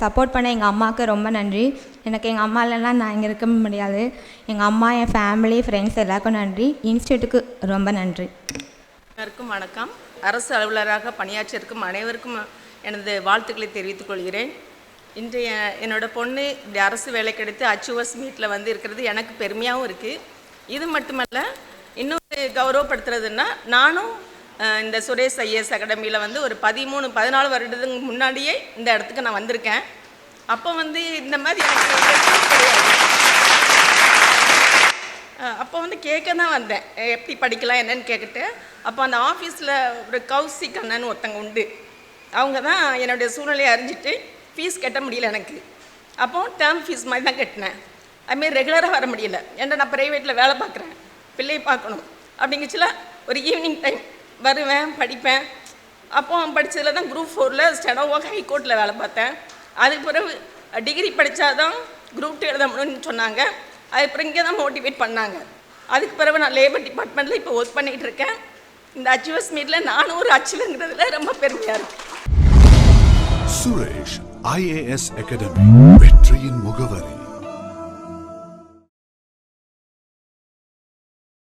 Support பண்ண எங்கள் அம்மாவுக்கு ரொம்ப நன்றி. எனக்கு எங்கள் அம்மா இல்லைன்னா நான் இங்கே இருக்க முடியாது. எங்கள் அம்மா, என் ஃபேமிலி, ஃப்ரெண்ட்ஸ் எல்லாருக்கும் நன்றி. இன்ஸ்டியூட்டுக்கு ரொம்ப நன்றி. அனைவருக்கும் வணக்கம். அரசு அலுவலராக பணியாற்றியிருக்கும் அனைவருக்கும் எனது வாழ்த்துக்களை தெரிவித்துக் கொள்கிறேன். இன்றைய என்னோடய பொண்ணு இந்த அரசு வேலை கிடைத்து அச்சீவர்ஸ் மீட்டில் வந்து இருக்கிறது எனக்கு பெருமையாகவும் இருக்குது. இது மட்டுமல்ல, இன்னொரு கௌரவப்படுத்துறதுன்னா, நானும் இந்த சுரேஷ் ஐஏஎஸ் அகாடமியில் வந்து ஒரு 14 வருடத்துக்கு முன்னாடியே இந்த இடத்துக்கு நான் வந்திருக்கேன். அப்போ வந்து இந்த மாதிரி எனக்கு கிடையாது. அப்போ வந்து கேட்க தான் வந்தேன், எப்படி படிக்கலாம் என்னன்னு கேட்டுட்டு. அப்போ அந்த ஆஃபீஸில் ஒரு கௌசிக் அண்ணன் ஒருத்தங்க உண்டு. அவங்க தான் என்னுடைய சூழ்நிலையை அறிஞ்சிட்டு ஃபீஸ் கட்ட முடியல எனக்கு. அப்போது டேர்ம் ஃபீஸ் மாதிரி தான் கட்டினேன். அதுமாரி ரெகுலராக வர முடியல. ஏன்னா நான் ப்ரைவேட்டில் வேலை பார்க்குறேன், பிள்ளையை பார்க்கணும். அப்படிங்கச்சுல ஒரு ஈவினிங் டைம் வருவேன், படிப்பேன். அப்போ படித்ததில் தான் குரூப் 4ல் ஸ்டெனோவாக ஹைகோர்ட்டில் வேலை பார்த்தேன். அதுக்கு பிறகு டிகிரி படித்தாதான் குரூப் 2 எழுத முடியும்னு சொன்னாங்க. அதுக்கப்புறம் இங்கே தான் மோட்டிவேட் பண்ணாங்க. அதுக்கு பிறகு நான் லேபர் டிபார்ட்மெண்ட்டில் இப்போ ஒர்க் பண்ணிகிட்டு இருக்கேன். இந்த அச்சீவர்ஸ் மீட்டில் நானும் ஒரு அச்சீவருங்கிறதுல ரொம்ப பெருமையாக இருக்குது. சுரேஷ் ஐஏஎஸ் அகாடமி, வெற்றியின் முகவரி.